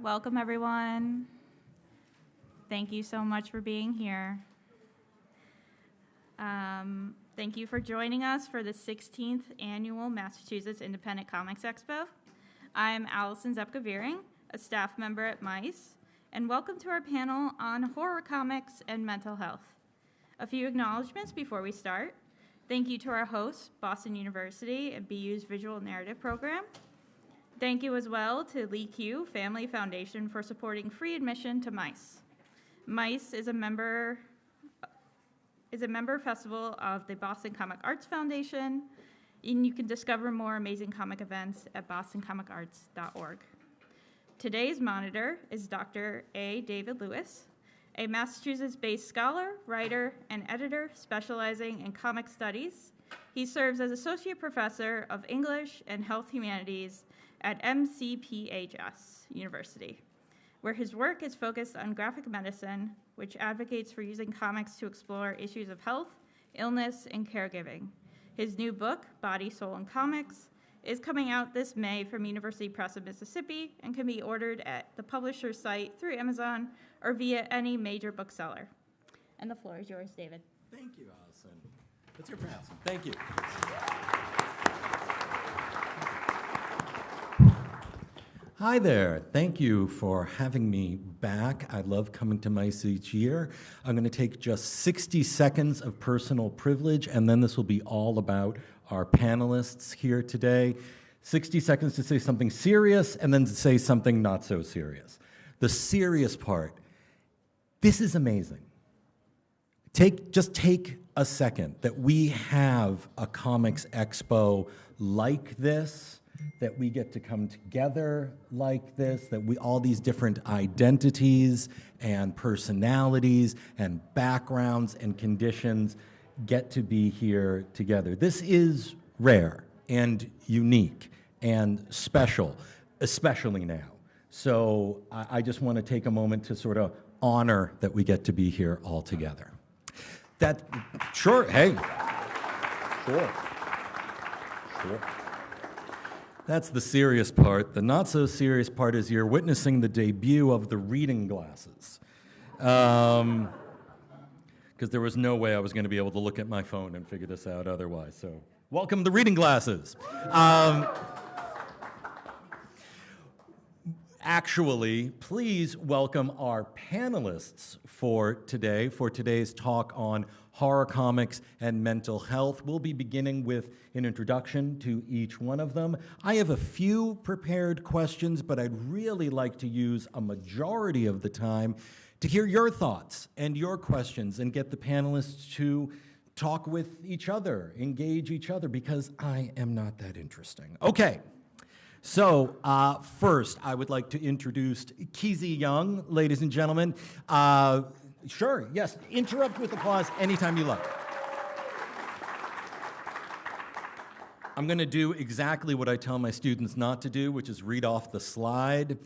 Welcome, everyone. Thank you so much for being here. Thank you for joining us for the 16th Annual Massachusetts Independent Comics Expo. I'm Allison Zepka-Veering, a staff member at MICE, and welcome to our panel on horror comics and mental health. A few acknowledgments before we start. Thank you to our host, Boston University and BU's Visual Narrative Program. Thank you as well to Lee Q Family Foundation for supporting free admission to MICE. MICE is a member festival of the Boston Comic Arts Foundation, and you can discover more amazing comic events at bostoncomicarts.org. Today's monitor is Dr. A. David Lewis, a Massachusetts-based scholar, writer, and editor specializing in comic studies. He serves as Associate Professor of English and Health Humanities at MCPHS University, where his work is focused on graphic medicine, which advocates for using comics to explore issues of health, illness, and caregiving. His new book, Body, Soul, and Comics, is coming out this May from University Press of Mississippi and can be ordered at the publisher's site through Amazon or via any major bookseller. And the floor is yours, David. Thank you, Allison. Let's hear for Allison. Thank you. Hi there. Thank you for having me back. I love coming to MICE each year. I'm going to take just 60 seconds of personal privilege, and then this will be all about our panelists here today. 60 seconds to say something serious, and then to say something not so serious. The serious part, this is amazing. Just take a second that we have a comics expo like this, that we get to come together like this, that we all these different identities and personalities and backgrounds and conditions get to be here together. This is rare and unique and special, especially now. So I just want to take a moment to sort of honor that we get to be here all together. Sure. That's the serious part. The not so serious part is you're witnessing the debut of the reading glasses. Because there was no way I was going to be able to look at my phone and figure this out otherwise. So welcome the reading glasses. Actually, please welcome our panelists for today, for today's talk on horror comics and mental health. We'll be beginning with an introduction to each one of them. I have a few prepared questions, but I'd really like to use a majority of the time to hear your thoughts and your questions and get the panelists to talk with each other, engage each other, because I am not that interesting. Okay. So first, I would like to introduce Keezy Young, ladies and gentlemen. Sure, yes, interrupt with applause anytime you like. I'm going to do exactly what I tell my students not to do, which is read off the slide.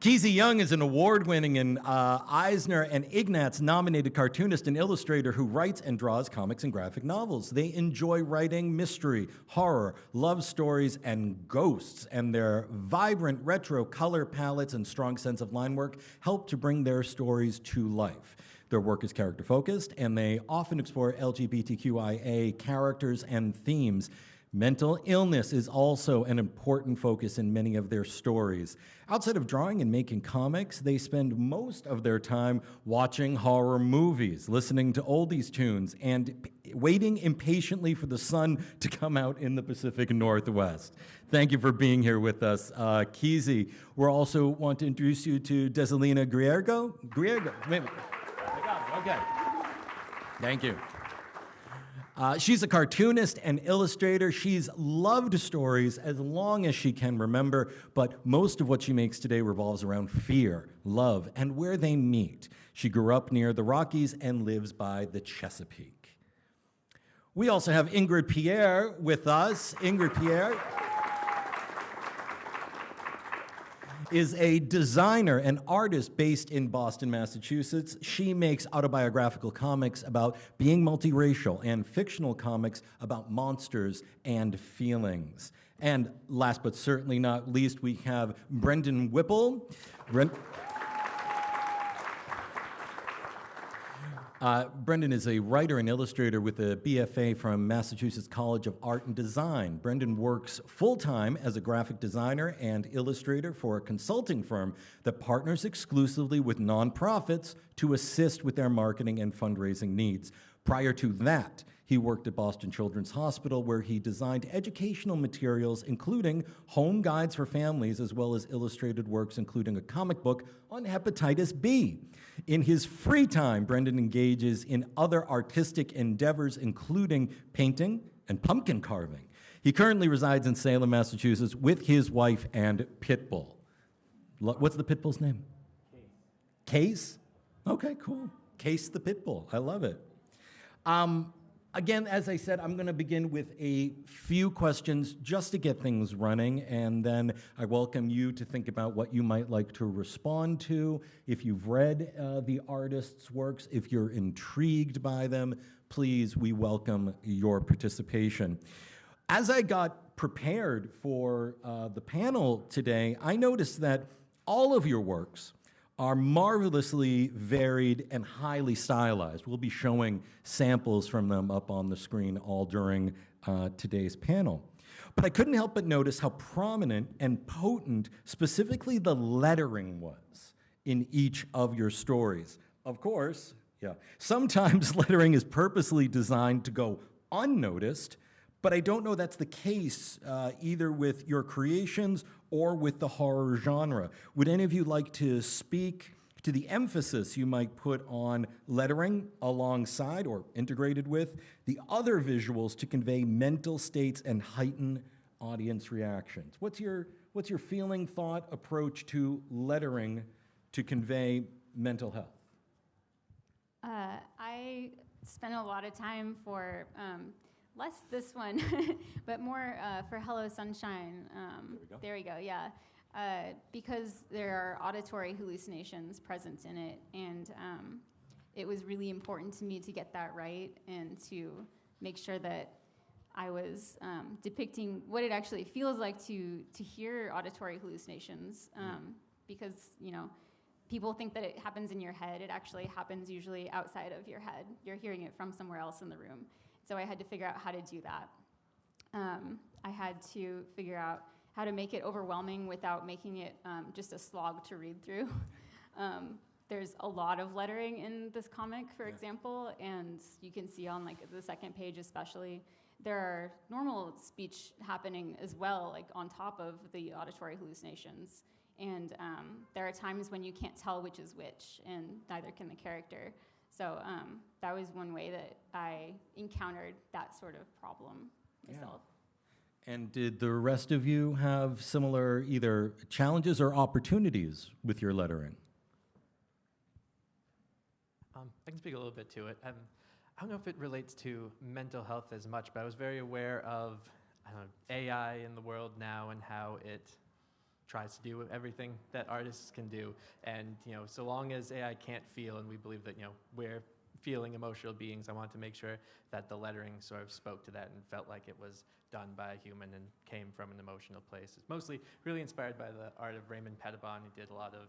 Keezy Young is an award-winning and Eisner and Ignatz-nominated cartoonist and illustrator who writes and draws comics and graphic novels. They enjoy writing mystery, horror, love stories, and ghosts, and their vibrant retro color palettes and strong sense of line work help to bring their stories to life. Their work is character-focused, and they often explore LGBTQIA characters and themes. Mental illness is also an important focus in many of their stories. Outside of drawing and making comics, they spend most of their time watching horror movies, listening to oldies tunes, and waiting impatiently for the sun to come out in the Pacific Northwest. Thank you for being here with us, Keezy. We also want to introduce you to Desolina Greigo. Maybe. Okay. Thank you. She's a cartoonist and illustrator. She's loved stories as long as she can remember, but most of what she makes today revolves around fear, love, and where they meet. She grew up near the Rockies and lives by the Chesapeake. We also have Ingrid Pierre with us. Ingrid Pierre is a designer and artist based in Boston, Massachusetts. She makes autobiographical comics about being multiracial and fictional comics about monsters and feelings. And last but certainly not least, we have Brendan Whipple. Brendan is a writer and illustrator with a BFA from Massachusetts College of Art and Design. Brendan works full-time as a graphic designer and illustrator for a consulting firm that partners exclusively with nonprofits to assist with their marketing and fundraising needs. Prior to that, he worked at Boston Children's Hospital, where he designed educational materials, including home guides for families, as well as illustrated works, including a comic book on hepatitis B. In his free time, Brendan engages in other artistic endeavors, including painting and pumpkin carving. He currently resides in Salem, Massachusetts, with his wife and pit bull. What's the pit bull's name? Case. Okay, cool. Case the pit bull. I love it. Again, as I said, I'm going to begin with a few questions just to get things running, and then I welcome you to think about what you might like to respond to. If you've read the artist's works, if you're intrigued by them, please, we welcome your participation. As I got prepared for the panel today, I noticed that all of your works are marvelously varied and highly stylized. We'll be showing samples from them up on the screen all during today's panel. But I couldn't help but notice how prominent and potent specifically the lettering was in each of your stories. Of course, sometimes lettering is purposely designed to go unnoticed, but I don't know that's the case either with your creations or with the horror genre. Would any of you like to speak to the emphasis you might put on lettering alongside or integrated with the other visuals to convey mental states and heighten audience reactions? What's your feeling, thought, approach to lettering to convey mental health? I spent a lot of time for less this one, but more for Hello Sunshine. There we go, yeah. Because there are auditory hallucinations present in it, and it was really important to me to get that right and to make sure that I was depicting what it actually feels like to hear auditory hallucinations, because, people think that it happens in your head. It actually happens usually outside of your head. You're hearing it from somewhere else in the room. So I had to figure out how to do that. I had to figure out how to make it overwhelming without making it just a slog to read through. There's a lot of lettering in this comic, for example, and you can see on the second page especially, there are normal speech happening as well, on top of the auditory hallucinations. And there are times when you can't tell which is which, and neither can the character. So that was one way that I encountered that sort of problem myself. Yeah. And did the rest of you have similar either challenges or opportunities with your lettering? I can speak a little bit to it. I don't know if it relates to mental health as much, but I was very aware of AI in the world now and how it tries to do everything that artists can do. And so long as AI can't feel, and we believe that we're feeling emotional beings, I wanted to make sure that the lettering sort of spoke to that and felt like it was done by a human and came from an emotional place. It's mostly really inspired by the art of Raymond Pettibon, who did a lot of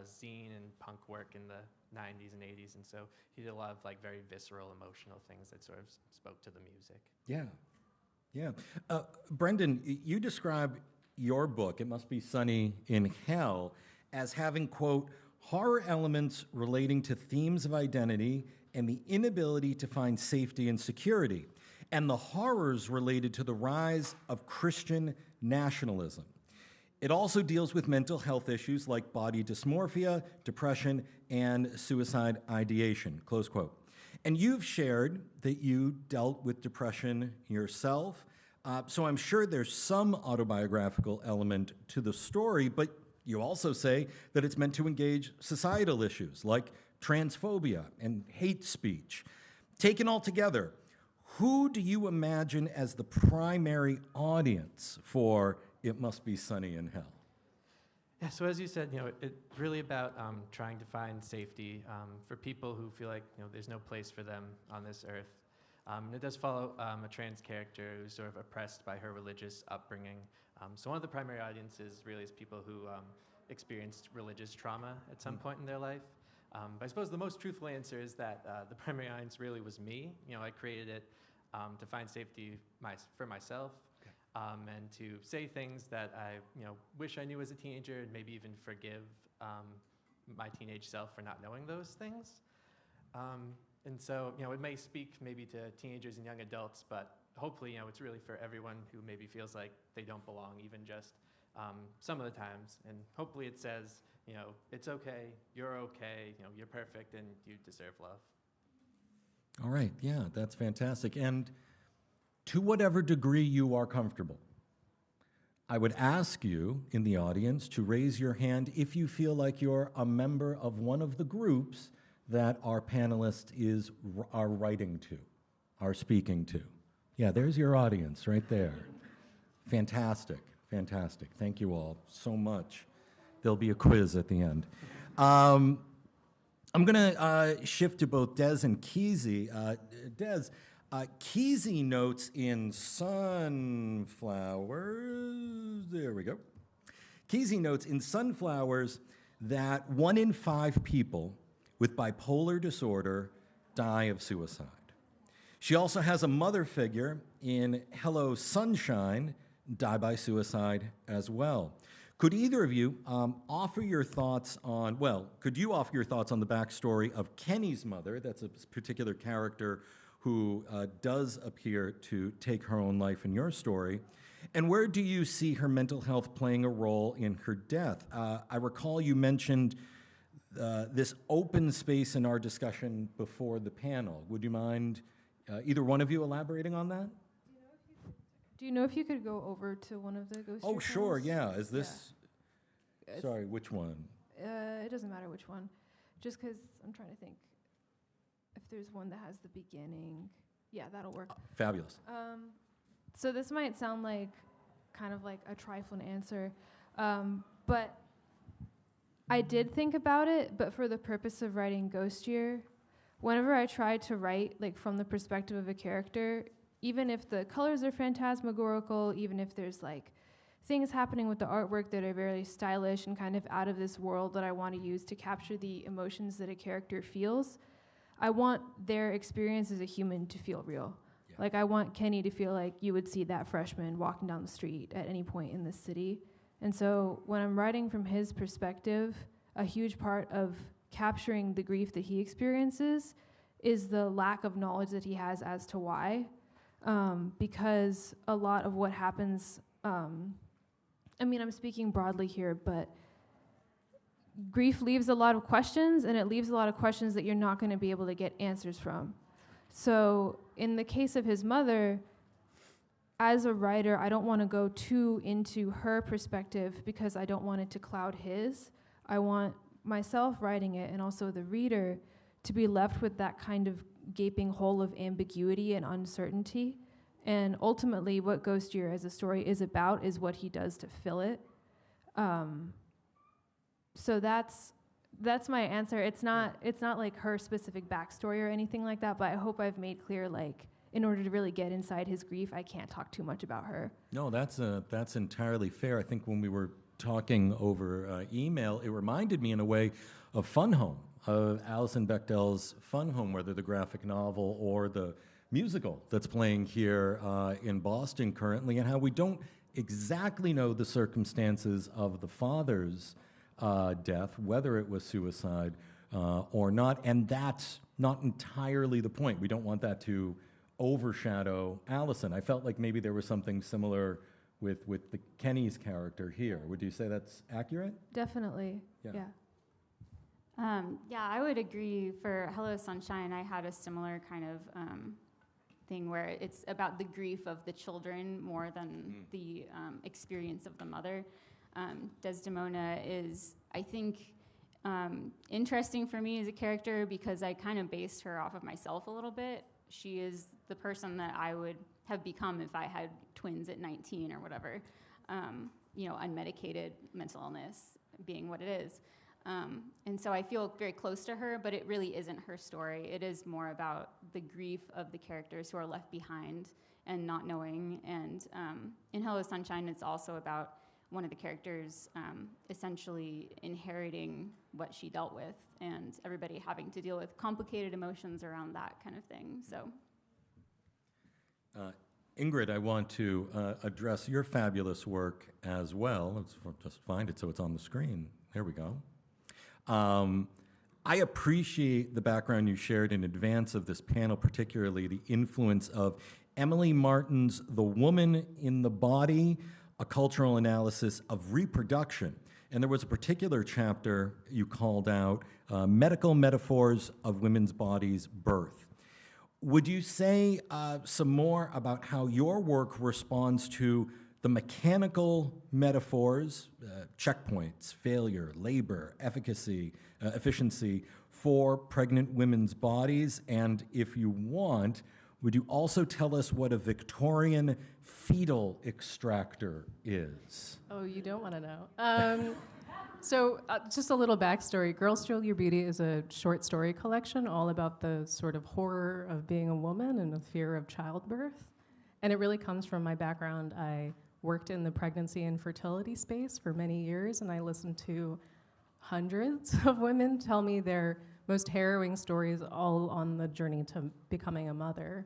zine and punk work in the 90s and 80s, and so he did a lot of very visceral, emotional things that sort of spoke to the music. Yeah. Brendan, you describe your book, It Must Be Sunny in Hell, as having, quote, horror elements relating to themes of identity and the inability to find safety and security, and the horrors related to the rise of Christian nationalism. It also deals with mental health issues like body dysmorphia, depression, and suicide ideation, close quote. And you've shared that you dealt with depression yourself, so I'm sure there's some autobiographical element to the story, but you also say that it's meant to engage societal issues like transphobia and hate speech. Taken all together, who do you imagine as the primary audience for It Must Be Sunny in Hell? Yeah, so as you said, it's really about trying to find safety for people who feel like there's no place for them on this earth. And it does follow a trans character who's sort of oppressed by her religious upbringing. So one of the primary audiences really is people who experienced religious trauma at some point in their life. But I suppose the most truthful answer is that the primary audience really was me. I created it to find safety for myself. And to say things that I, wish I knew as a teenager, and maybe even forgive my teenage self for not knowing those things. And so, it may speak maybe to teenagers and young adults, but hopefully, it's really for everyone who maybe feels like they don't belong, even just some of the times. And hopefully it says, it's okay, you're perfect, and you deserve love. All right, yeah, that's fantastic. And to whatever degree you are comfortable, I would ask you in the audience to raise your hand if you feel like you're a member of one of the groups that our panelist are writing to, are speaking to. Yeah, there's your audience right there. Fantastic, fantastic. Thank you all so much. There'll be a quiz at the end. I'm going to shift to both Des and Keezy. Des, Keezy notes in Sunflowers, there we go. Keezy notes in Sunflowers that 1 in 5 people with bipolar disorder die of suicide. She also has a mother figure in Hello Sunshine die by suicide as well. Could either of you offer your thoughts on, could you offer your thoughts on the backstory of Kenny's mother? That's a particular character who does appear to take her own life in your story. And where do you see her mental health playing a role in her death? I recall you mentioned this open space in our discussion before the panel. Would you mind either one of you elaborating on that? Do you know if you could go over to one of the ghost Oh, sure, panels? yeah. Is this, sorry, which one? It doesn't matter which one. Just because I'm trying to think if there's one that has the beginning. Yeah, that'll work. Fabulous. So this might sound like kind of like a trifling answer, but I did think about it, but for the purpose of writing Ghost Year, whenever I try to write like from the perspective of a character, even if the colors are phantasmagorical, even if there's like things happening with the artwork that are very stylish and kind of out of this world that I want to use to capture the emotions that a character feels, I want their experience as a human to feel real. Yeah. Like I want Kenny to feel like you would see that freshman walking down the street at any point in this city. And so when I'm writing from his perspective, a huge part of capturing the grief that he experiences is the lack of knowledge that he has as to why. Because a lot of what happens, I'm speaking broadly here, but grief leaves a lot of questions, and it leaves a lot of questions that you're not going to be able to get answers from. So in the case of his mother, as a writer, I don't want to go too into her perspective because I don't want it to cloud his. I want myself writing it and also the reader to be left with that kind of gaping hole of ambiguity and uncertainty. And ultimately, what Ghost Year as a story is about is what he does to fill it. So that's my answer. It's not like her specific backstory or anything like that, but I hope I've made clear, like, in order to really get inside his grief, I can't talk too much about her. No, that's entirely fair. I think when we were talking over email, it reminded me in a way of Fun Home, of Alison Bechdel's Fun Home, whether the graphic novel or the musical that's playing here in Boston currently, and how we don't exactly know the circumstances of the father's death, whether it was suicide or not, and that's not entirely the point. We don't want that to overshadow Allison. I felt like maybe there was something similar with the Kenny's character here. Would you say that's accurate? Definitely, yeah. I would agree. For Hello Sunshine, I had a similar kind of thing where it's about the grief of the children more than the experience of the mother. Desdemona is, I think, interesting for me as a character because I kind of based her off of myself a little bit. She is the person that I would have become if I had twins at 19 or whatever. Unmedicated mental illness being what it is. And so I feel very close to her, but it really isn't her story. It is more about the grief of the characters who are left behind and not knowing. And in Hello Sunshine, it's also about one of the characters essentially inheriting what she dealt with, and everybody having to deal with complicated emotions around that kind of thing. So, Ingrid, I want to address your fabulous work as well. Let's just find it so it's on the screen. There we go. I appreciate the background you shared in advance of this panel, particularly the influence of Emily Martin's The Woman in the Body, a cultural analysis of reproduction. And there was a particular chapter you called out, medical metaphors of women's bodies' birth. Would you say some more about how your work responds to the mechanical metaphors, checkpoints, failure, labor, efficacy, efficiency for pregnant women's bodies? And if you want, would you also tell us what a Victorian fetal extractor is? Oh, you don't want to know. So just a little backstory. Girl Steal Your Beauty is a short story collection all about the sort of horror of being a woman and the fear of childbirth. And it really comes from my background. I worked in the pregnancy and fertility space for many years, and I listened to hundreds of women tell me their most harrowing stories all on the journey to becoming a mother.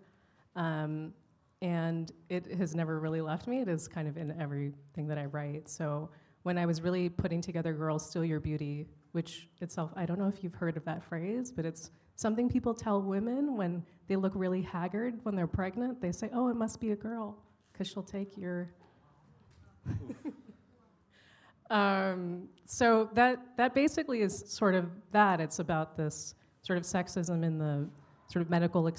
And it has never really left me. It is kind of in everything that I write. So when I was really putting together Girls Steal Your Beauty, which itself, I don't know if you've heard of that phrase, but it's something people tell women when they look really haggard when they're pregnant. They say, oh, it must be a girl, because she'll take your... So that basically is sort of that. It's about this sort of sexism in the sort of medical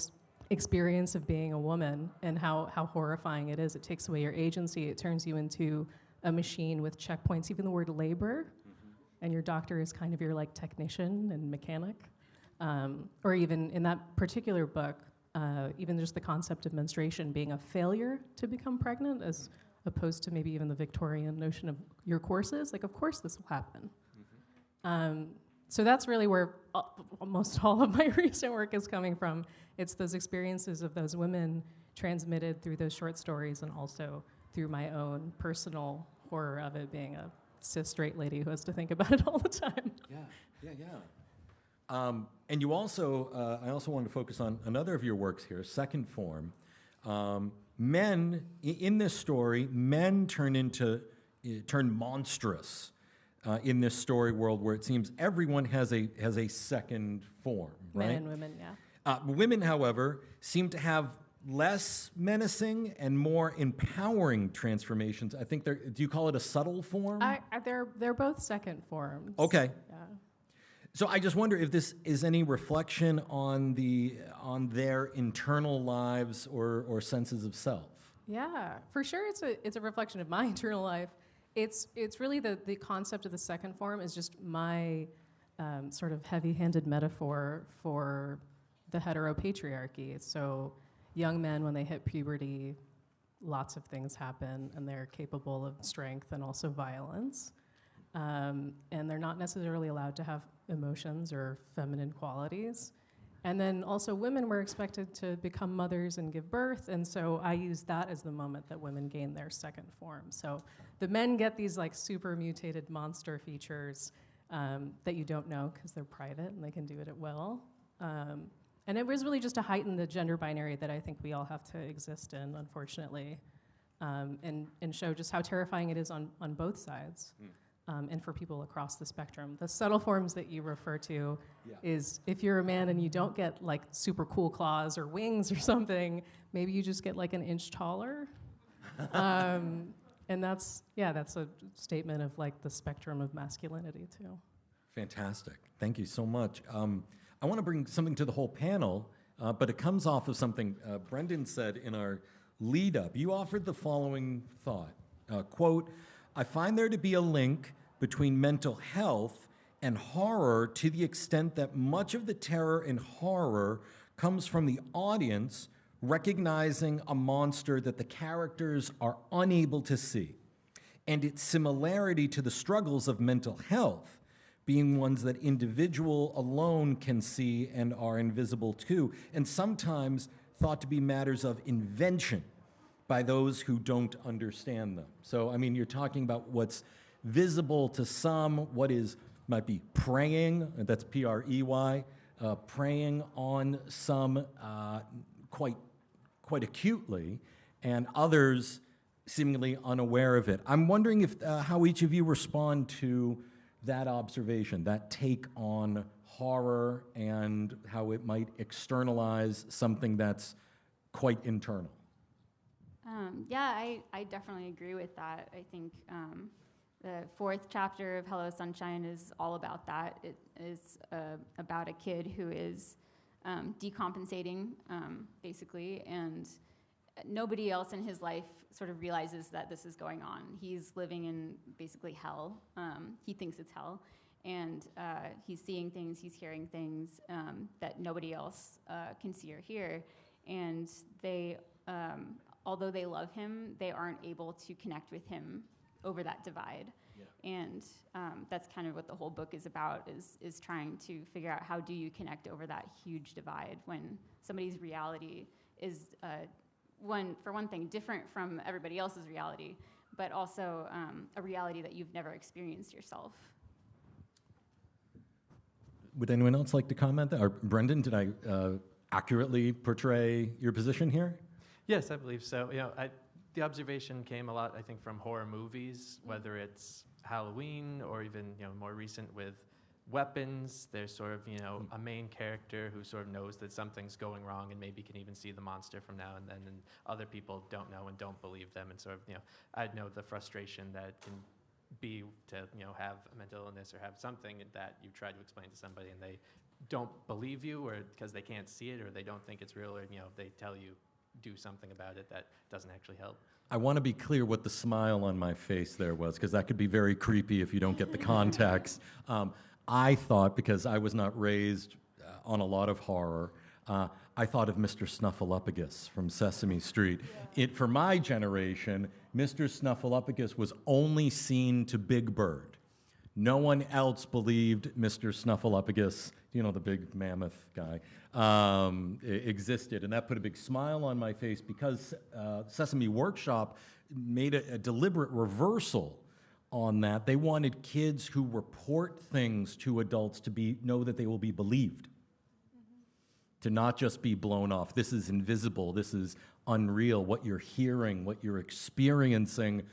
experience of being a woman and how horrifying it is. It takes away your agency. It turns you into a machine with checkpoints. Even the word labor, and your doctor is kind of your like technician and mechanic. Or even in that particular book, even just the concept of menstruation being a failure to become pregnant, as opposed to maybe even the Victorian notion of your courses. Like, of course this will happen. So that's really where almost all of my recent work is coming from. It's those experiences of those women transmitted through those short stories, and also through my own personal horror of it, being a cis straight lady who has to think about it all the time. And you also, I also wanted to focus on another of your works here, Second Form. Men, in this story, men turn monstrous in this story world where it seems everyone has a second form, right? Men and women, yeah. Women, however, seem to have less menacing and more empowering transformations. I think do you call it a subtle form? They're both second forms. Okay. Yeah. So I just wonder if this is any reflection on their internal lives or senses of self. Yeah, for sure. It's a reflection of my internal life. It's really the concept of the second form is just my sort of heavy-handed metaphor for the heteropatriarchy. So young men, when they hit puberty, lots of things happen, and they're capable of strength and also violence. And they're not necessarily allowed to have emotions or feminine qualities. And then also women were expected to become mothers and give birth, and so I use that as the moment that women gain their second form. So the men get these like super mutated monster features that you don't know because they're private and they can do it at will. And it was really just to heighten the gender binary that I think we all have to exist in, unfortunately, and show just how terrifying it is on both sides. And for people across the spectrum. The subtle forms that you refer to is if you're a man and you don't get like super cool claws or wings or something, maybe you just get like an inch taller. And that's a statement of like the spectrum of masculinity too. Fantastic. Thank you so much. I want to bring something to the whole panel, but it comes off of something Brendan said in our lead up. You offered the following thought, quote, I find there to be a link between mental health and horror to the extent that much of the terror and horror comes from the audience recognizing a monster that the characters are unable to see. and its similarity to the struggles of mental health, being ones that individual alone can see and are invisible to, and sometimes thought to be matters of invention by those who don't understand them. So, I mean, you're talking about what's visible to some, what might be preying, that's P-R-E-Y, preying on some quite acutely, and others seemingly unaware of it. I'm wondering if how each of you respond to that observation, that take on horror and how it might externalize something that's quite internal. Yeah, I definitely agree with that. I think the fourth chapter of Hello Sunshine is all about that. It is about a kid who is decompensating, basically, and nobody else in his life sort of realizes that this is going on. He's living in basically hell. He thinks it's hell, and he's seeing things, he's hearing things that nobody else can see or hear, and they, although they love him, they aren't able to connect with him over that divide. Yeah. And that's kind of what the whole book is about, is trying to figure out how do you connect over that huge divide when somebody's reality is, for one thing, different from everybody else's reality, but also a reality that you've never experienced yourself. Would anyone else like to comment? Or Brendan, did I accurately portray your position here? Yes, I believe so. The observation came a lot, I think, from horror movies, whether it's Halloween or even, more recent with Weapons. There's sort of, a main character who sort of knows that something's going wrong and maybe can even see the monster from now and then, and other people don't know and don't believe them. And sort of, I know the frustration that can be to, have a mental illness or have something that you try to explain to somebody and they don't believe you, or because they can't see it or they don't think it's real, or, they tell you do something about it that doesn't actually help. I want to be clear what the smile on my face there was, because that could be very creepy if you don't get the context. I thought, because I was not raised on a lot of horror, I thought of Mr. Snuffleupagus from Sesame Street. Yeah. For my generation, Mr. Snuffleupagus was only seen to Big Bird. No one else believed Mr. Snuffleupagus, the big mammoth guy, existed. And that put a big smile on my face because Sesame Workshop made a deliberate reversal on that. They wanted kids who report things to adults to know that they will be believed, to not just be blown off. This is invisible. This is unreal. What you're hearing, what you're experiencing,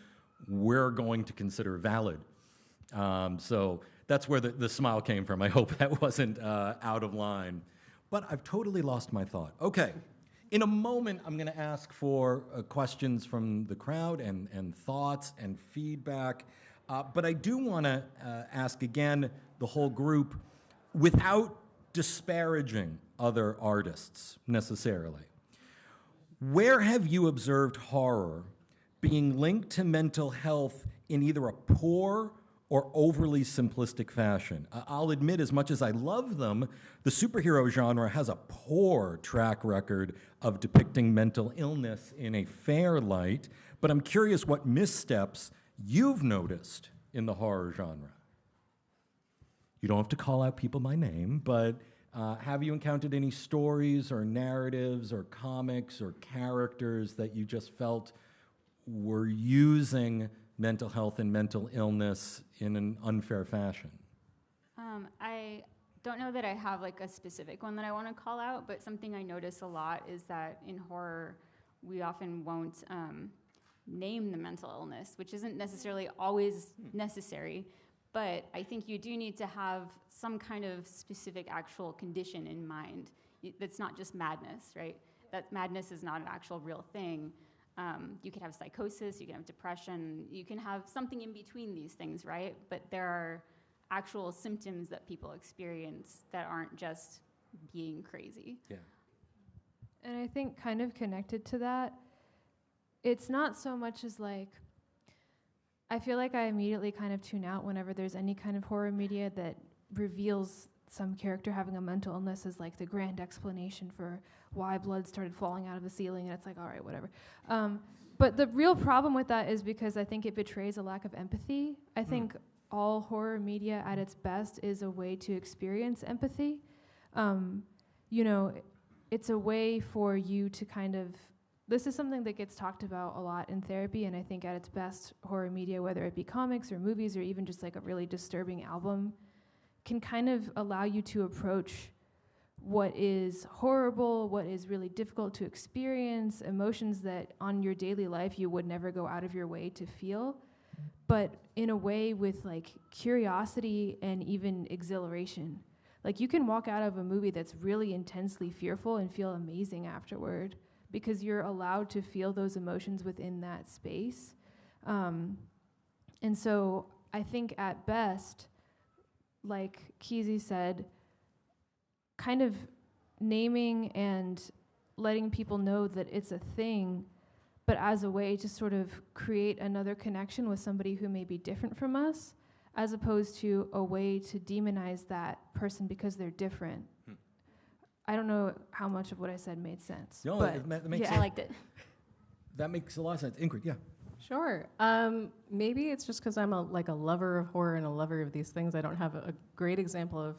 we're going to consider valid. So that's where the smile came from. I hope that wasn't out of line. But I've totally lost my thought. Okay. In a moment, I'm going to ask for questions from the crowd and thoughts and feedback. But I do want to ask again the whole group, without disparaging other artists necessarily, where have you observed horror being linked to mental health in either a poor or overly simplistic fashion? I'll admit, as much as I love them, the superhero genre has a poor track record of depicting mental illness in a fair light, but I'm curious what missteps you've noticed in the horror genre. You don't have to call out people by name, but have you encountered any stories or narratives or comics or characters that you just felt were using mental health and mental illness in an unfair fashion? I don't know that I have like a specific one that I want to call out, but something I notice a lot is that in horror, we often won't name the mental illness, which isn't necessarily always necessary, but I think you do need to have some kind of specific actual condition in mind. That's not just madness, right? That madness is not an actual real thing. You can have psychosis, you can have depression, you can have something in between these things, right? But there are actual symptoms that people experience that aren't just being crazy. Yeah. And I think kind of connected to that, it's not so much as like, I feel like I immediately kind of tune out whenever there's any kind of horror media that reveals some character having a mental illness as like the grand explanation for why blood started falling out of the ceiling, and it's like, all right, whatever. But the real problem with that is because I think it betrays a lack of empathy. I think all horror media at its best is a way to experience empathy. You know, it's a way for you to kind of, this is something that gets talked about a lot in therapy, and I think at its best, horror media, whether it be comics or movies or even just like a really disturbing album, can kind of allow you to approach what is horrible, what is really difficult to experience, emotions that on your daily life you would never go out of your way to feel, but in a way with like curiosity and even exhilaration. Like you can walk out of a movie that's really intensely fearful and feel amazing afterward because you're allowed to feel those emotions within that space. And so I think at best, like Keezy said, kind of naming and letting people know that it's a thing, but as a way to sort of create another connection with somebody who may be different from us, as opposed to a way to demonize that person because they're different. I don't know how much of what I said made sense. No, but that makes I sense. liked it. That makes a lot of sense. Ingrid, yeah. Sure. Maybe it's just because I'm a lover of horror and a lover of these things. I don't have a great example of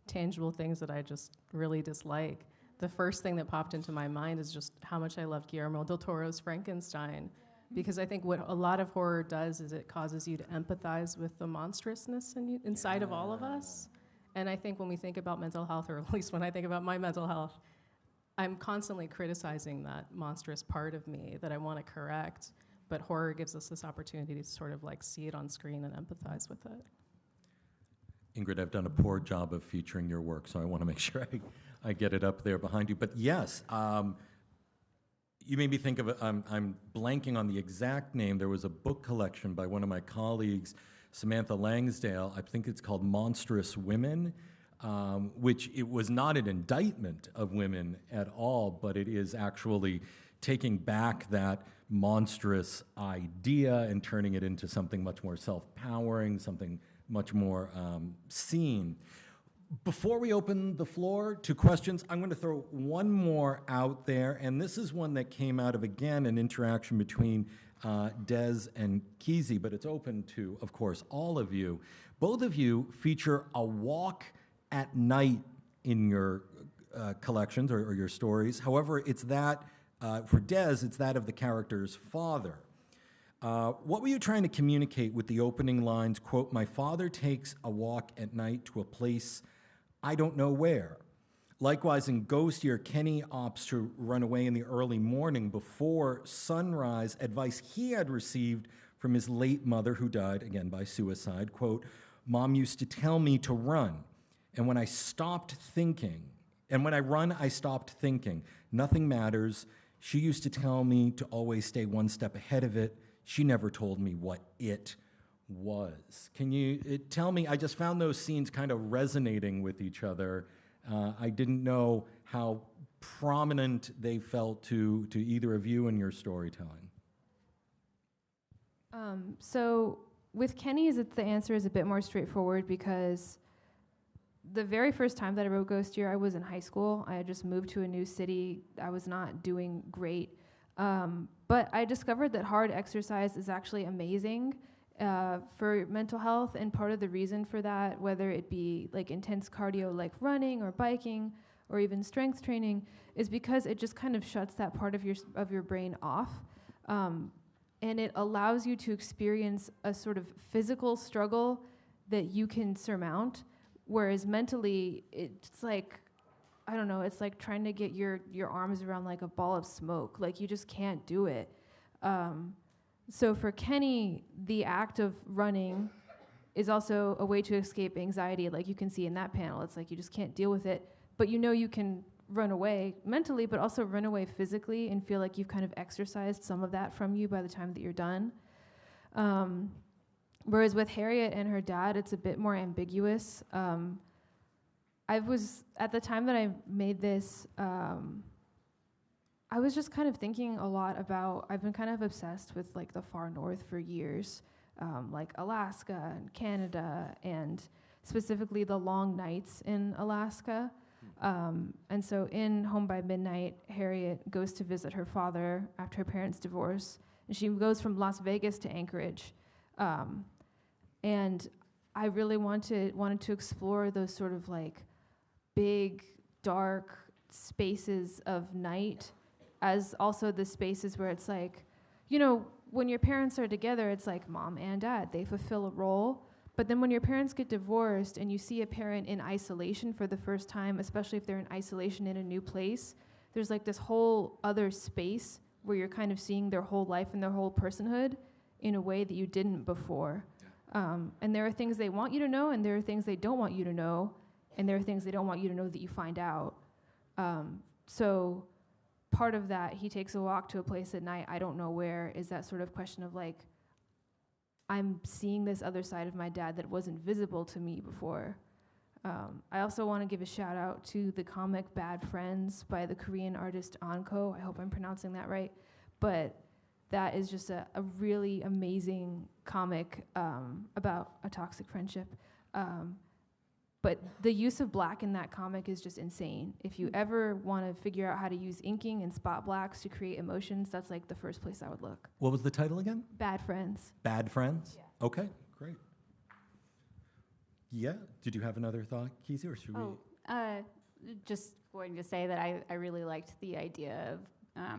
tangible things that I just really dislike. The first thing that popped into my mind is just how much I loved Guillermo del Toro's Frankenstein, because I think what a lot of horror does is it causes you to empathize with the monstrousness inside of all of us. And I think when we think about mental health, or at least when I think about my mental health, I'm constantly criticizing that monstrous part of me that I want to correct, but horror gives us this opportunity to sort of like see it on screen and empathize with it. Ingrid, I've done a poor job of featuring your work, so I want to make sure I get it up there behind you. But yes, you made me think of I'm blanking on the exact name. There was a book collection by one of my colleagues, Samantha Langsdale. I think it's called Monstrous Women, which it was not an indictment of women at all, but it is actually taking back that monstrous idea and turning it into something much more self-powering, something much more seen. Before we open the floor to questions, I'm going to throw one more out there, and this is one that came out of, again, an interaction between Des and Keezy, but it's open to, of course, all of you. Both of you feature a walk at night in your collections or your stories. However, it's that, for Des, it's that of the character's father. What were you trying to communicate with the opening lines, quote, "My father takes a walk at night to a place I don't know where"? Likewise, in Ghost Year, Kenny opts to run away in the early morning before sunrise, advice he had received from his late mother, who died, again, by suicide. Quote, "Mom used to tell me to run, and when I stopped thinking, and when I run, I stopped thinking. Nothing matters. She used to tell me to always stay one step ahead of it. She never told me what it was." Can you tell me, I just found those scenes kind of resonating with each other. I didn't know how prominent they felt to either of you in your storytelling. So with Kenny's, the answer is a bit more straightforward because the very first time that I wrote Ghost Year, I was in high school. I had just moved to a new city. I was not doing great. But I discovered that hard exercise is actually amazing for mental health, and part of the reason for that, whether it be like intense cardio like running or biking or even strength training, is because it just kind of shuts that part of your brain off. And it allows you to experience a sort of physical struggle that you can surmount, whereas mentally, it's like, I don't know, it's like trying to get your arms around like a ball of smoke. Like, you just can't do it. So for Kenny, the act of running is also a way to escape anxiety. Like you can see in that panel, it's like you just can't deal with it, but you know you can run away mentally, but also run away physically and feel like you've kind of exercised some of that from you by the time that you're done. Whereas with Harriet and her dad, it's a bit more ambiguous. I was, at the time that I made this, I was just kind of thinking a lot about, I've been kind of obsessed with like the far north for years, like Alaska and Canada, and specifically the long nights in Alaska. And so in Home by Midnight, Harriet goes to visit her father after her parents' divorce, And she goes from Las Vegas to Anchorage. And I really wanted to explore those sort of like big, dark spaces of night, as also the spaces where it's like, you know, when your parents are together, it's like mom and dad, they fulfill a role. But then when your parents get divorced and you see a parent in isolation for the first time, especially if they're in isolation in a new place, there's like this whole other space where you're kind of seeing their whole life and their whole personhood in a way that you didn't before. And there are things they want you to know, and there are things they don't want you to know, and there are things they don't want you to know that you find out. So part of that, he takes a walk to a place at night, I don't know where, is that sort of question of like, I'm seeing this other side of my dad that wasn't visible to me before. I also want to give a shout out to the comic Bad Friends by the Korean artist Anko. I hope I'm pronouncing that right. But that is just a really amazing comic about a toxic friendship. But the use of black in that comic is just insane. If you ever want to figure out how to use inking and spot blacks to create emotions, that's like the first place I would look. What was the title again? Bad Friends. Bad Friends? Yeah. Okay, great. Yeah, did you have another thought, Keezy, or should we? Just going to say that I really liked the idea of,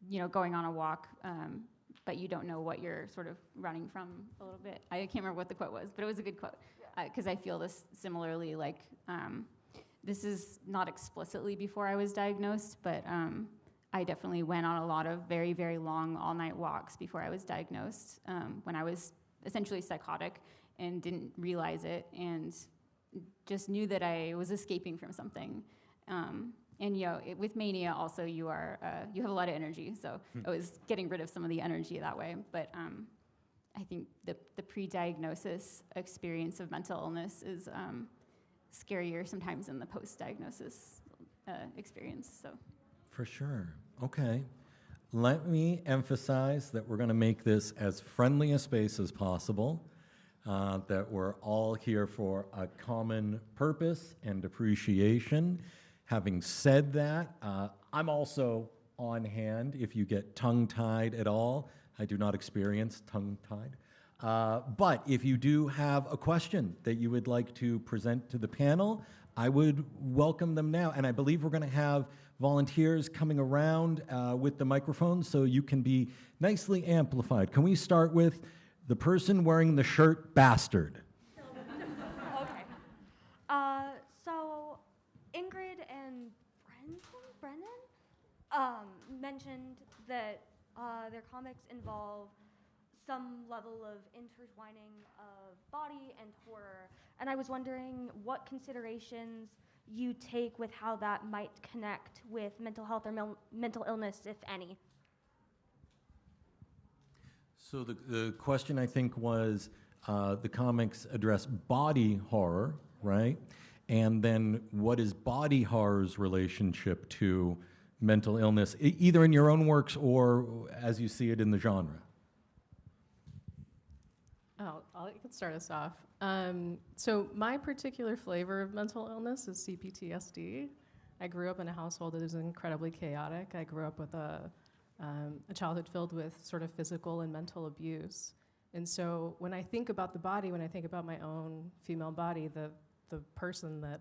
you know, going on a walk, but you don't know what you're sort of running from a little bit. I can't remember what the quote was, but it was a good quote. Because I feel this similarly, like, this is not explicitly before I was diagnosed, but I definitely went on a lot of very, very long all-night walks before I was diagnosed, when I was essentially psychotic and didn't realize it, and just knew that I was escaping from something. And you know, with mania also, you have a lot of energy, so I was getting rid of some of the energy that way, but I think the pre-diagnosis experience of mental illness is scarier sometimes than the post-diagnosis experience. So, for sure. Okay. Let me emphasize that we're going to make this as friendly a space as possible, that we're all here for a common purpose and appreciation. Having said that, I'm also on hand if you get tongue-tied at all. I do not experience tongue-tied. But if you do have a question that you would like to present to the panel, I would welcome them now. And I believe we're going to have volunteers coming around with the microphone so you can be nicely amplified. Can we start with the person wearing the shirt bastard? Okay. So Ingrid and Brennan mentioned that their comics involve some level of intertwining of body and horror. And I was wondering what considerations you take with how that might connect with mental health or mental illness, if any. So the question, I think, was the comics address body horror, right? And then what is body horror's relationship to mental illness, either in your own works or as you see it in the genre? I can start us off. So my particular flavor of mental illness is CPTSD. I grew up in a household that is incredibly chaotic. I grew up with a childhood filled with sort of physical and mental abuse. And so when I think about the body, when I think about my own female body, the person that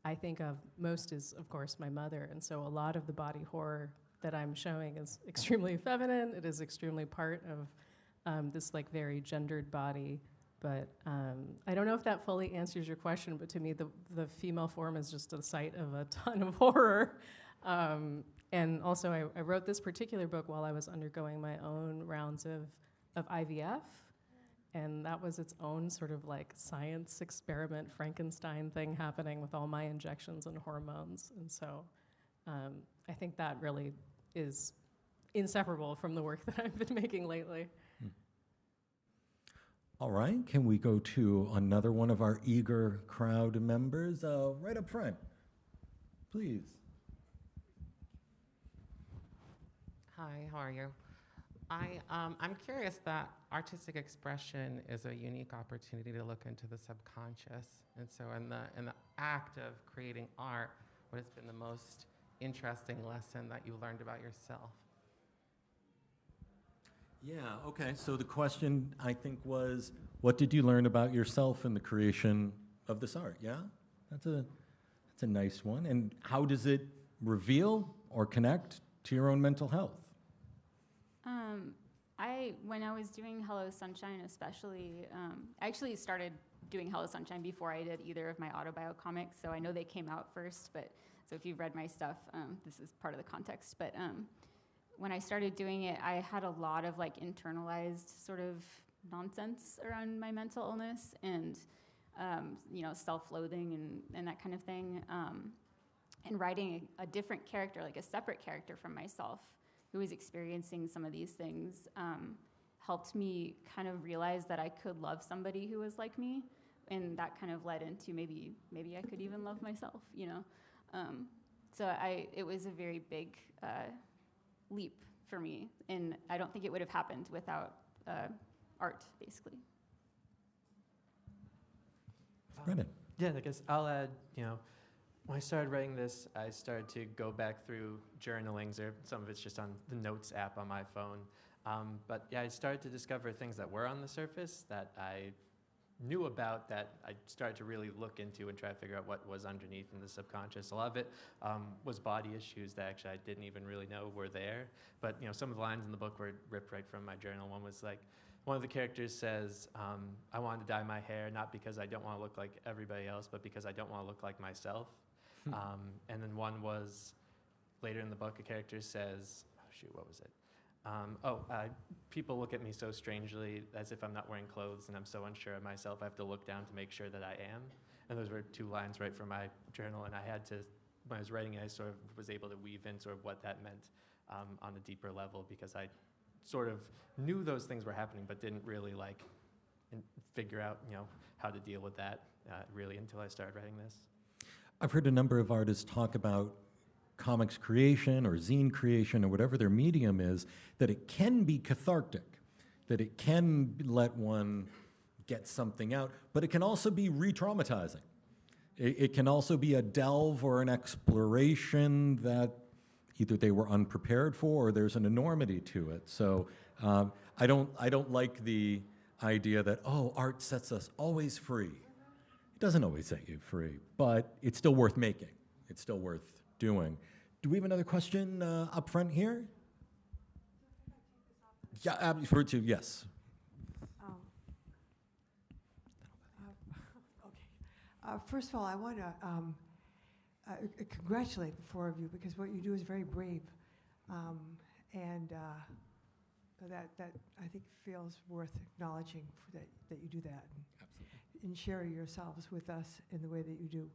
I think of most is, of course, my mother. And so a lot of the body horror that I'm showing is extremely feminine. It is extremely part of this like very gendered body. But I don't know if that fully answers your question, but to me, the female form is just a site of a ton of horror. And also, I wrote this particular book while I was undergoing my own rounds of IVF. And that was its own sort of like science experiment, Frankenstein thing happening with all my injections and hormones. And so I think that really is inseparable from the work that I've been making lately. All right, can we go to another one of our eager crowd members? Right up front, please. Hi, how are you? I'm curious that artistic expression is a unique opportunity to look into the subconscious. And so in the act of creating art, what has been the most interesting lesson that you learned about yourself? Yeah, okay. So the question, I think, was, what did you learn about yourself in the creation of this art? Yeah? That's a nice one. And how does it reveal or connect to your own mental health? When I was doing Hello Sunshine especially, I actually started doing Hello Sunshine before I did either of my autobio comics, so I know they came out first, but so if you've read my stuff, this is part of the context. But when I started doing it, I had a lot of like internalized sort of nonsense around my mental illness and self-loathing and that kind of thing. And writing a different character, like a separate character from myself, who was experiencing some of these things, helped me kind of realize that I could love somebody who was like me, and that kind of led into maybe I could even love myself, you know. It was a very big leap for me, and I don't think it would have happened without art, basically. Brennan. Yeah, I guess I'll add, when I started writing this, I started to go back through journalings, or some of it's just on the Notes app on my phone. But yeah, I started to discover things that were on the surface that I knew about, that I started to really look into and try to figure out what was underneath in the subconscious. A lot of it was body issues that actually I didn't even really know were there. But some of the lines in the book were ripped right from my journal. One was like, one of the characters says, I wanted to dye my hair not because I don't want to look like everybody else, but because I don't want to look like myself. And then one was, later in the book, a character says, what was it? People look at me so strangely as if I'm not wearing clothes and I'm so unsure of myself, I have to look down to make sure that I am. And those were two lines right from my journal, and I had to, when I was writing it, I sort of was able to weave in sort of what that meant on a deeper level, because I sort of knew those things were happening but didn't really figure out how to deal with that really until I started writing this. I've heard a number of artists talk about comics creation or zine creation or whatever their medium is, that it can be cathartic, that it can let one get something out, but it can also be re-traumatizing. It can also be a delve or an exploration that either they were unprepared for or there's an enormity to it. So I don't like the idea that, art sets us always free. It doesn't always set you free, but it's still worth making. It's still worth doing. Do we have another question up front here? Yeah, Abby, too, yes. Okay. First of all, I want to congratulate the four of you, because what you do is very brave, and that I think feels worth acknowledging that you do that. Absolutely. And share yourselves with us in the way that you do.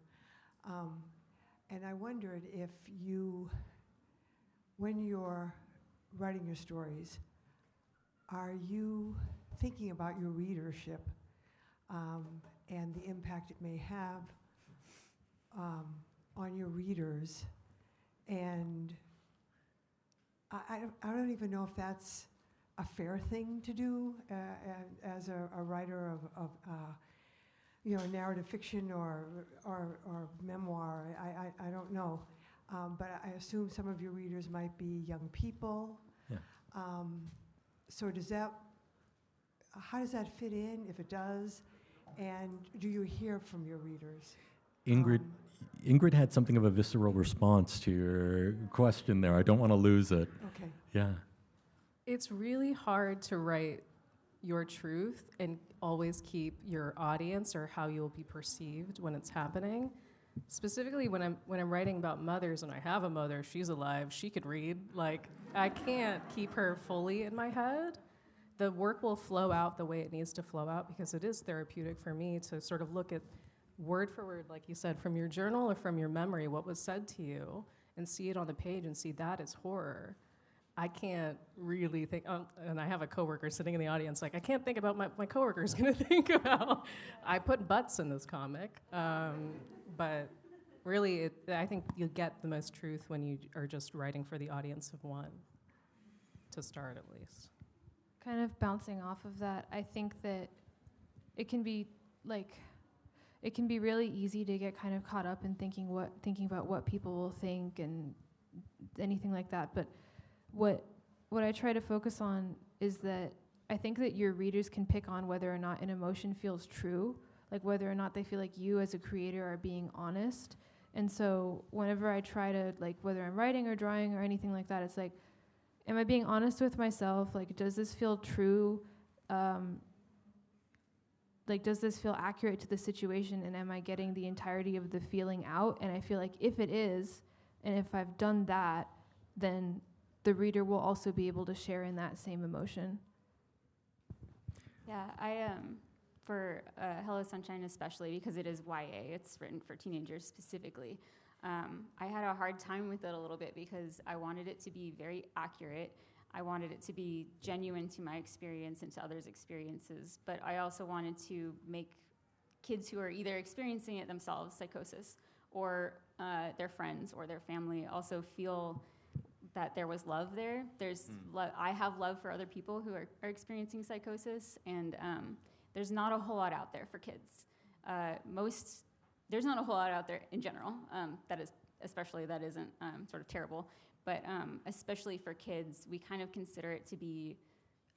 And I wondered if you, when you're writing your stories, are you thinking about your readership and the impact it may have on your readers? And I don't even know if that's a fair thing to do as a writer of narrative fiction or memoir. I don't know, but I assume some of your readers might be young people. Yeah. So how does that fit in, if it does? And do you hear from your readers? Ingrid had something of a visceral response to your question there. I don't want to lose it. Okay. Yeah. It's really hard to write your truth and always keep your audience or how you'll be perceived when it's happening. Specifically when I'm writing about mothers, and I have a mother, she's alive, she could read. I can't keep her fully in my head. The work will flow out the way it needs to flow out, because it is therapeutic for me to sort of look at word for word, like you said, from your journal or from your memory, what was said to you, and see it on the page and see that as horror. I can't really think, and I have a coworker sitting in the audience, I can't think about my coworker's gonna think about. I put butts in this comic, but really, I think you get the most truth when you are just writing for the audience of one, to start at least. Kind of bouncing off of that, I think that it can be really easy to get kind of caught up in thinking about what people will think and anything like that, but what I try to focus on is that I think that your readers can pick on whether or not an emotion feels true, like whether or not they feel like you as a creator are being honest. And so whenever I try to, like, whether I'm writing or drawing or anything like that, it's like, am I being honest with myself? Like, does this feel true? Like, does this feel accurate to the situation, and am I getting the entirety of the feeling out? And I feel like if it is, and if I've done that, then the reader will also be able to share in that same emotion. Yeah, I for Hello Sunshine especially, because it is YA, it's written for teenagers specifically. I had a hard time with it a little bit because I wanted it to be very accurate. I wanted it to be genuine to my experience and to others' experiences, but I also wanted to make kids who are either experiencing it themselves, psychosis, or their friends or their family also feel that there was love there. I have love for other people who are experiencing psychosis, and there's not a whole lot out there for kids. There's not a whole lot out there in general, that isn't sort of terrible, but especially for kids, we kind of consider it to be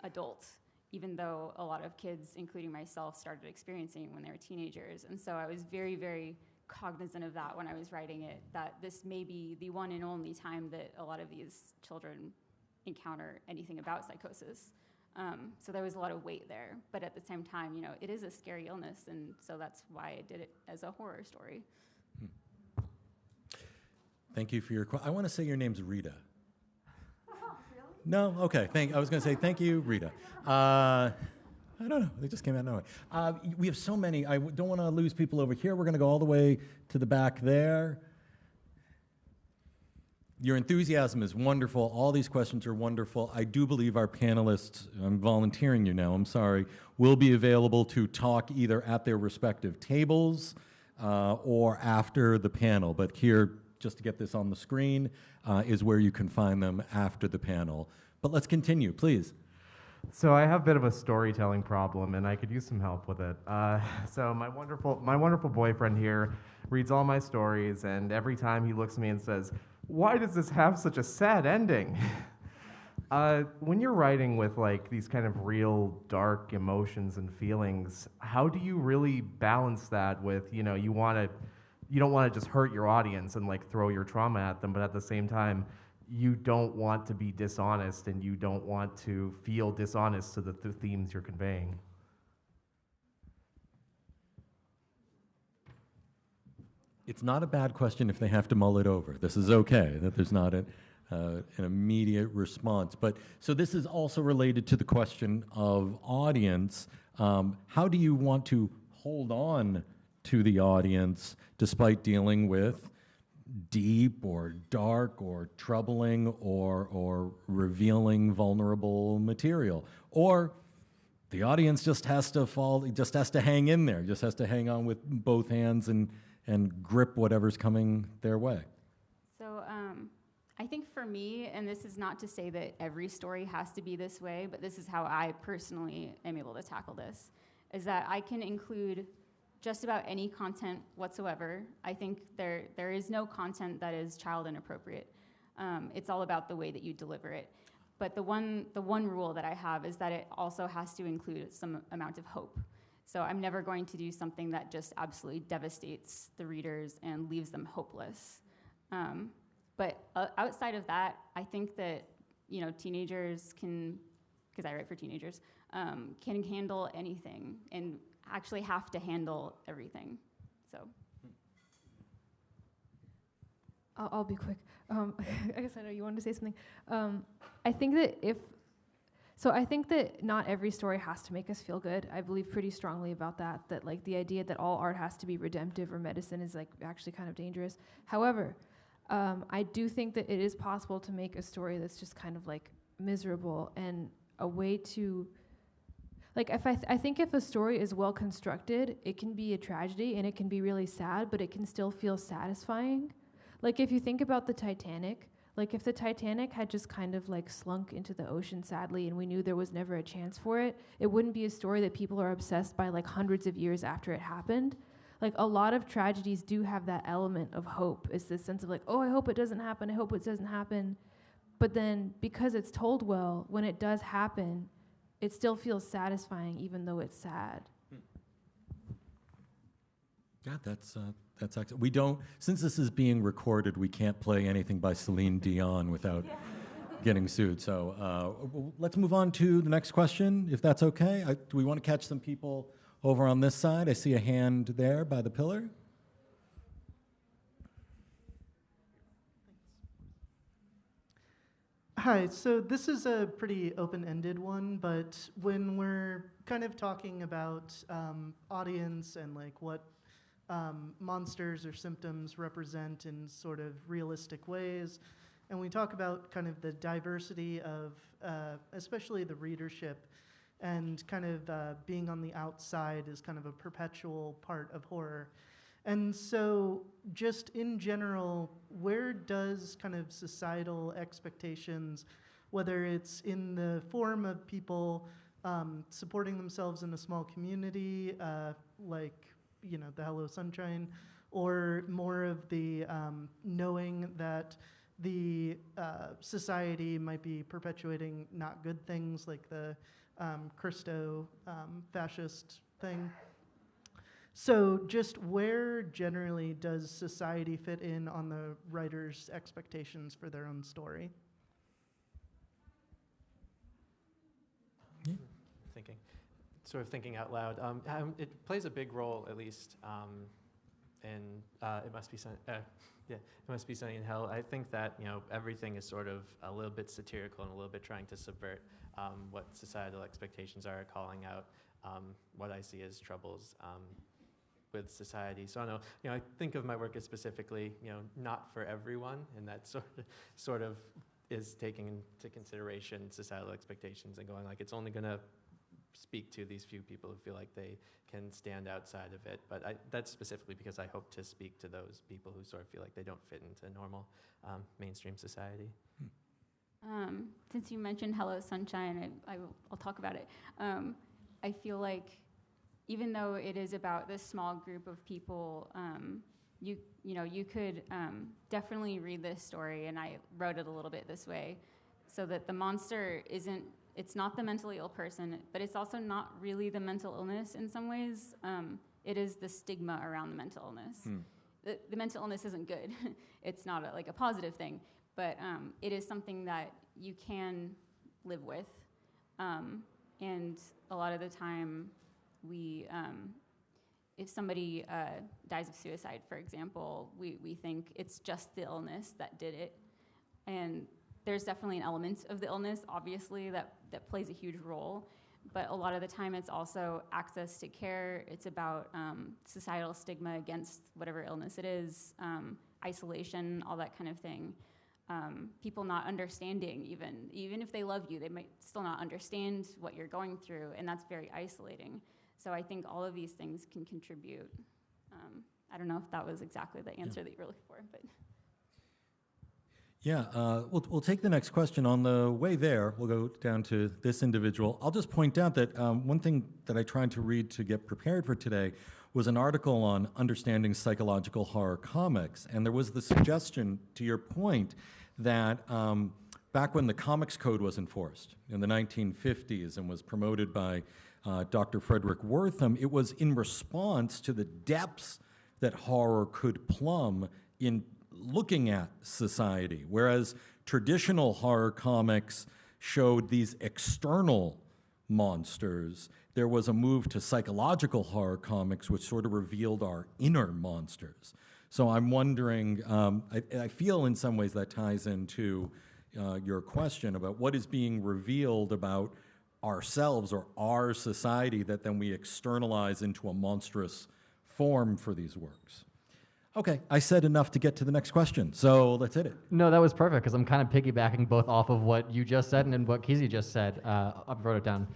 adult, even though a lot of kids, including myself, started experiencing it when they were teenagers. And so I was very, very cognizant of that when I was writing it, that this may be the one and only time that a lot of these children encounter anything about psychosis. So there was a lot of weight there, but at the same time, you know, it is a scary illness, and so that's why I did it as a horror story. Thank you for your I want to say your name's Rita. No? Okay. I was going to say thank you, Rita. I don't know. They just came out of nowhere. We have so many. I don't want to lose people over here. We're going to go all the way to the back there. Your enthusiasm is wonderful. All these questions are wonderful. I do believe our panelists, I'm volunteering you now, I'm sorry, will be available to talk either at their respective tables or after the panel. But here, just to get this on the screen, is where you can find them after the panel. But let's continue, please. So I have a bit of a storytelling problem, and I could use some help with it. So my wonderful boyfriend here reads all my stories, and every time he looks at me and says, "Why does this have such a sad ending?" When you're writing with like these kind of real dark emotions and feelings, how do you really balance that with, you know, you don't want to just hurt your audience and like throw your trauma at them, but at the same time, you don't want to be dishonest and you don't want to feel dishonest to the themes you're conveying? It's not a bad question if they have to mull it over. This is okay, that there's not an immediate response. But so this is also related to the question of audience. How do you want to hold on to the audience despite dealing with deep or dark or troubling or revealing vulnerable material? Or the audience just has to hang in there, just has to hang on with both hands and grip whatever's coming their way. So I think for me, and this is not to say that every story has to be this way, but this is how I personally am able to tackle this, is that I can include just about any content whatsoever. I think there is no content that is child inappropriate. It's all about the way that you deliver it. But the one rule that I have is that it also has to include some amount of hope. So I'm never going to do something that just absolutely devastates the readers and leaves them hopeless. But outside of that, I think that, you know, teenagers can, because I write for teenagers, can handle anything and actually have to handle everything. So I'll be quick. I guess I know you wanted to say something. I think that not every story has to make us feel good. I believe pretty strongly about that like the idea that all art has to be redemptive or medicine is like actually kind of dangerous. However, I do think that it is possible to make a story that's just kind of like miserable, and a way to, like, I think if a story is well constructed, it can be a tragedy and it can be really sad, but it can still feel satisfying. Like if you think about the Titanic, like if the Titanic had just kind of like slunk into the ocean sadly and we knew there was never a chance for it, it wouldn't be a story that people are obsessed by like hundreds of years after it happened. Like a lot of tragedies do have that element of hope. It's this sense of like, oh, I hope it doesn't happen. I hope it doesn't happen. But then because it's told well, when it does happen, it still feels satisfying even though it's sad. Yeah, that's excellent. We don't, since this is being recorded, we can't play anything by Celine Dion without getting sued. So let's move on to the next question, if that's okay. Do we want to catch some people over on this side? I see a hand there by the pillar. Hi, so this is a pretty open-ended one, but when we're kind of talking about audience and like what monsters or symptoms represent in sort of realistic ways, and we talk about kind of the diversity of especially the readership and kind of being on the outside is kind of a perpetual part of horror. And so just in general, where does kind of societal expectations, whether it's in the form of people supporting themselves in a small community, like, you know, the Hello Sunshine, or more of the knowing that the society might be perpetuating not good things like the Christo fascist thing. So just where generally does society fit in on the writer's expectations for their own story? Thinking out loud. It plays a big role, at least, in It Must Be Sunny in Hell. I think that, you know, everything is sort of a little bit satirical and a little bit trying to subvert what societal expectations are, calling out what I see as troubles with society. So I know, you know, I think of my work as specifically, you know, not for everyone, and that sort of is taking into consideration societal expectations and going like, it's only going to speak to these few people who feel like they can stand outside of it. But that's specifically because I hope to speak to those people who sort of feel like they don't fit into normal mainstream society. Since you mentioned Hello Sunshine, I'll talk about it. I feel like even though it is about this small group of people, you could definitely read this story, and I wrote it a little bit this way, so that the monster it's not the mentally ill person, but it's also not really the mental illness in some ways. It is the stigma around the mental illness. The mental illness isn't good. It's not like a positive thing, but it is something that you can live with. And a lot of the time, if somebody dies of suicide, for example, we think it's just the illness that did it. And there's definitely an element of the illness, obviously, that plays a huge role. But a lot of the time, it's also access to care. It's about societal stigma against whatever illness it is, isolation, all that kind of thing. People not understanding, even if they love you, they might still not understand what you're going through, and that's very isolating. So I think all of these things can contribute. I don't know if that was exactly the answer that you were looking for, but. Yeah, we'll take the next question. On the way there, we'll go down to this individual. I'll just point out that one thing that I tried to read to get prepared for today was an article on understanding psychological horror comics, and there was the suggestion, to your point, that back when the Comics Code was enforced in the 1950s and was promoted by Dr. Frederick Wortham, it was in response to the depths that horror could plumb in looking at society, whereas traditional horror comics showed these external monsters. There was a move to psychological horror comics, which sort of revealed our inner monsters. So I'm wondering, I feel in some ways that ties into your question about what is being revealed about ourselves or our society that then we externalize into a monstrous form for these works. Okay, I said enough to get to the next question, so let's hit it. No, that was perfect, because I'm kind of piggybacking both off of what you just said and what Keezy just said. I wrote it down.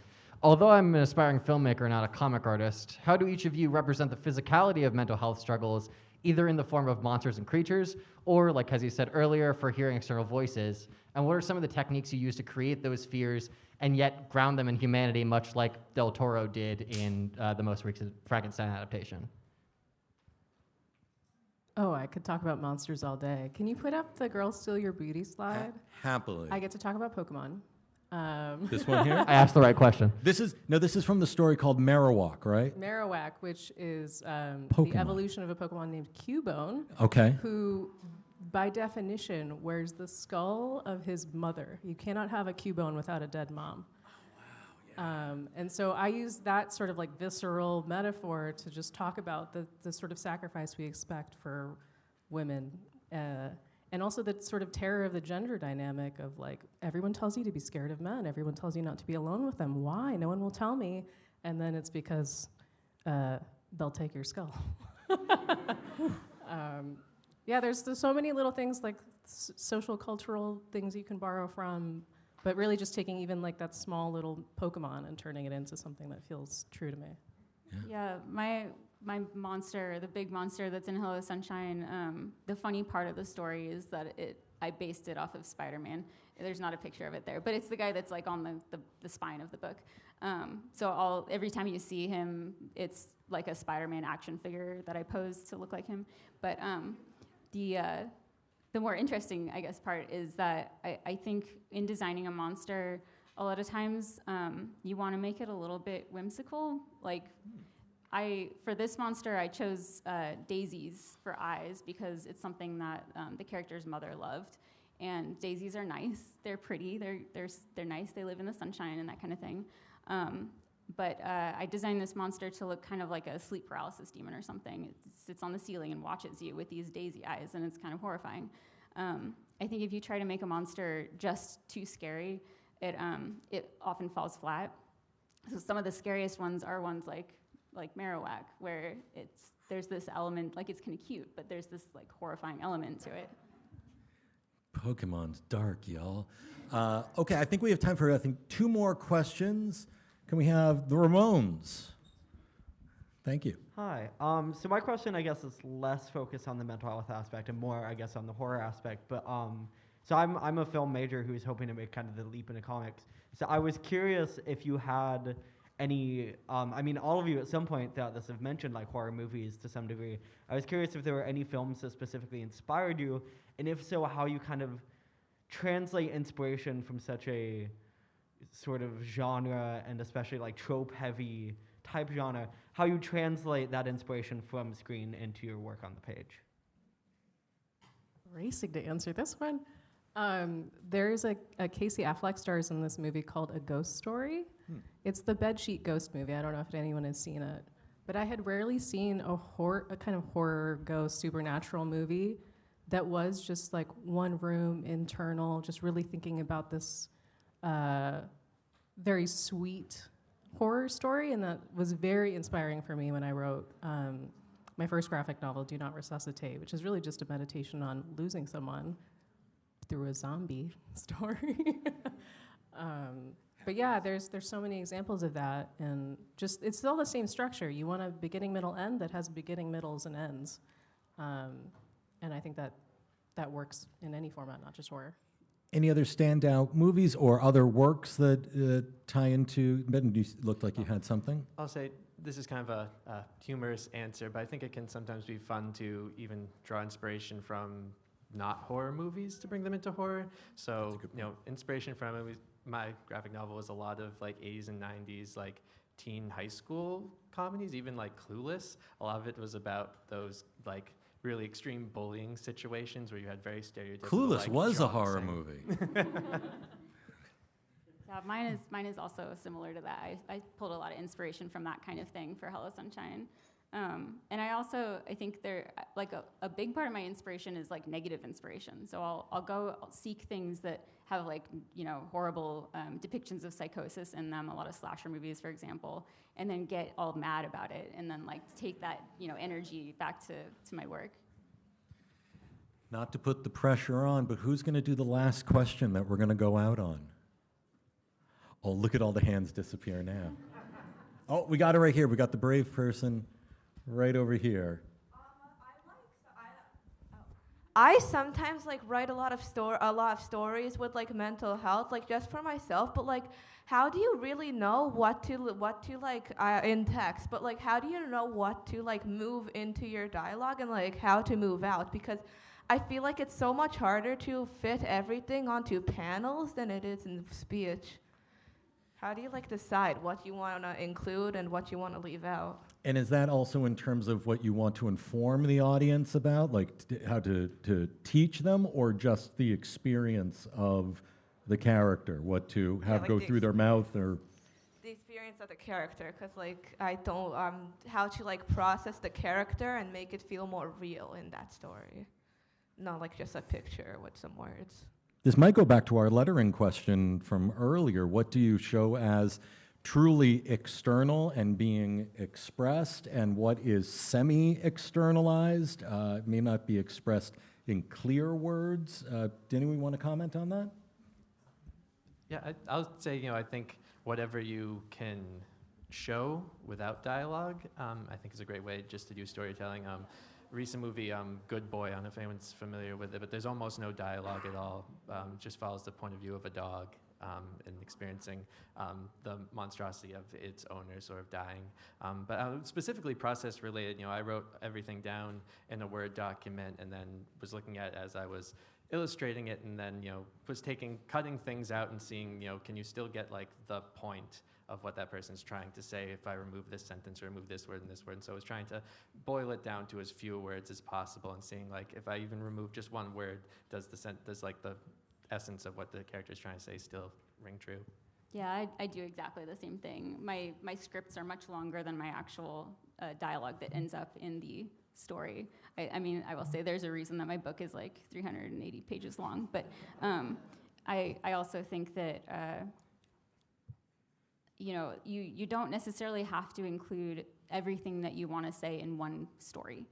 Although I'm an aspiring filmmaker, not a comic artist, how do each of you represent the physicality of mental health struggles, either in the form of monsters and creatures, or, like Keezy said earlier, for hearing external voices? And what are some of the techniques you use to create those fears and yet ground them in humanity, much like Del Toro did in the most recent Frankenstein adaptation? Oh, I could talk about monsters all day. Can you put up the Girl Steal Your Beauty slide? Happily. I get to talk about Pokemon. This one here? I asked the right question. This is from the story called Marowak, right? Marowak, which is the Pokemon. evolution of a Pokemon named Cubone, Okay. who, by definition, wears the skull of his mother. You cannot have a Cubone without a dead mom. And so I use that sort of like visceral metaphor to just talk about the sort of sacrifice we expect for women. And also the sort of terror of the gender dynamic of like, everyone tells you to be scared of men. Everyone tells you not to be alone with them. Why? No one will tell me. And then it's because they'll take your skull. Yeah, there's so many little things like social, cultural things you can borrow from, but really just taking even like that small little Pokemon and turning it into something that feels true to me. Yeah, my monster, the big monster that's in Hello Sunshine, the funny part of the story is that I based it off of Spider-Man. There's not a picture of it there, but it's the guy that's like on the spine of the book. So every time you see him, it's like a Spider-Man action figure that I posed to look like him. But the more interesting, I guess, part is that I think in designing a monster, a lot of times you want to make it a little bit whimsical. Like, for this monster, I chose daisies for eyes because it's something that the character's mother loved. And daisies are nice. They're pretty. They're nice. They live in the sunshine and that kind of thing. But I designed this monster to look kind of like a sleep paralysis demon or something. It sits on the ceiling and watches you with these daisy eyes, and it's kind of horrifying. I think if you try to make a monster just too scary, it often falls flat. So some of the scariest ones are ones like Marowak, where there's this element, like it's kind of cute, but there's this like horrifying element to it. Pokemon's dark, y'all. Okay, I think we have time for, 2 more questions. Can we have the Ramones? Thank you. Hi. So my question, I guess, is less focused on the mental health aspect and more, I guess, on the horror aspect. But so I'm a film major who's hoping to make kind of the leap into comics. So I was curious if you had any, I mean, all of you at some point throughout this have mentioned like horror movies to some degree. I was curious if there were any films that specifically inspired you, and if so, how you kind of translate inspiration from such a sort of genre, and especially like trope-heavy type genre, how you translate that inspiration from screen into your work on the page. Racing to answer this one. There's a Casey Affleck stars in this movie called A Ghost Story. It's the bedsheet ghost movie. I don't know if anyone has seen it, but I had rarely seen a kind of horror ghost supernatural movie that was just like one room, internal, just really thinking about this very sweet horror story, and that was very inspiring for me when I wrote my first graphic novel, Do Not Resuscitate, which is really just a meditation on losing someone through a zombie story. But yeah, there's so many examples of that, and just it's still the same structure. You want a beginning, middle, end that has beginning, middles, and ends, and I think that works in any format, not just horror. Any other standout movies or other works that tie into? Ben, you looked like you had something. I'll say this is kind of a humorous answer, but I think it can sometimes be fun to even draw inspiration from not horror movies to bring them into horror. So, inspiration from it was, my graphic novel was a lot of like 80s and 90s like teen high school comedies, even like Clueless. A lot of it was about those like really extreme bullying situations where you had very stereotypical. Clueless like, was a John horror saying. movie. Yeah, mine is also similar to that. I pulled a lot of inspiration from that kind of thing for Hello Sunshine. And I think like a big part of my inspiration is like negative inspiration. So I'll seek things that have like, horrible depictions of psychosis in them, a lot of slasher movies, for example, and then get all mad about it and then like take that, energy back to my work. Not to put the pressure on, but who's going to do the last question that we're going to go out on? Oh, look at all the hands disappear now. Oh, we got it right here. We got the brave person right over here. I sometimes like write a lot of stories with like mental health, like just for myself. But like, how do you really know what to like in text? But like, how do you know what to like move into your dialogue and like how to move out? Because I feel like it's so much harder to fit everything onto panels than it is in speech. How do you like decide what you want to include and what you want to leave out? And is that also in terms of what you want to inform the audience about, like how to teach them, or just the experience of the character, what to have like go through their mouth, or? The experience of the character, because like I don't, how to like process the character and make it feel more real in that story. Not like just a picture with some words. This might go back to our lettering question from earlier. What do you show as truly external and being expressed, and what is semi-externalized? It may not be expressed in clear words. Did anyone want to comment on that? Yeah, I'll say, I think whatever you can show without dialogue, I think is a great way just to do storytelling. Recent movie, Good Boy, I don't know if anyone's familiar with it, but there's almost no dialogue at all. It just follows the point of view of a dog and experiencing the monstrosity of its owner sort of dying. But specifically process related, I wrote everything down in a Word document and then was looking at it as I was illustrating it, and then, was cutting things out and seeing, can you still get like the point of what that person's trying to say if I remove this sentence or remove this word and this word. And so I was trying to boil it down to as few words as possible and seeing like if I even remove just one word, does like the essence of what the character is trying to say still ring true? Yeah, I do exactly the same thing. My scripts are much longer than my actual dialogue that ends up in the story. I mean, I will say there's a reason that my book is like 380 pages long, but I also think that you don't necessarily have to include everything that you want to say in one story.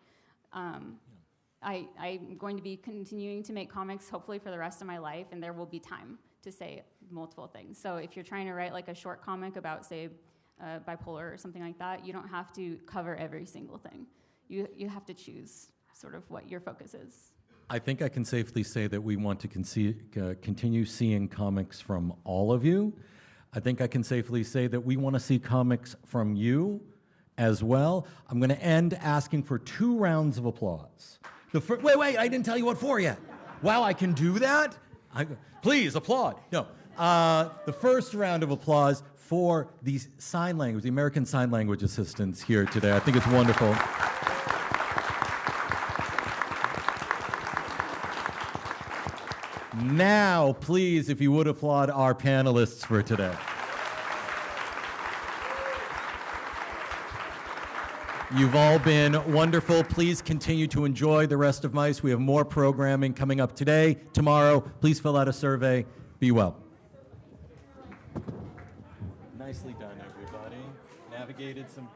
I'm going to be continuing to make comics hopefully for the rest of my life, and there will be time to say multiple things. So if you're trying to write like a short comic about, say, bipolar or something like that, you don't have to cover every single thing. You have to choose sort of what your focus is. I think I can safely say that we want to continue seeing comics from all of you. I think I can safely say that we want to see comics from you as well. I'm going to end asking for 2 rounds of applause. Wait, I didn't tell you what for yet. Wow, I can do that? Please applaud. No, the first round of applause for the American Sign Language assistants here today. I think it's wonderful. Now, please, if you would applaud our panelists for today. You've all been wonderful. Please continue to enjoy the rest of MICE. We have more programming coming up today, tomorrow. Please fill out a survey. Be well. Nicely done, everybody. Navigated some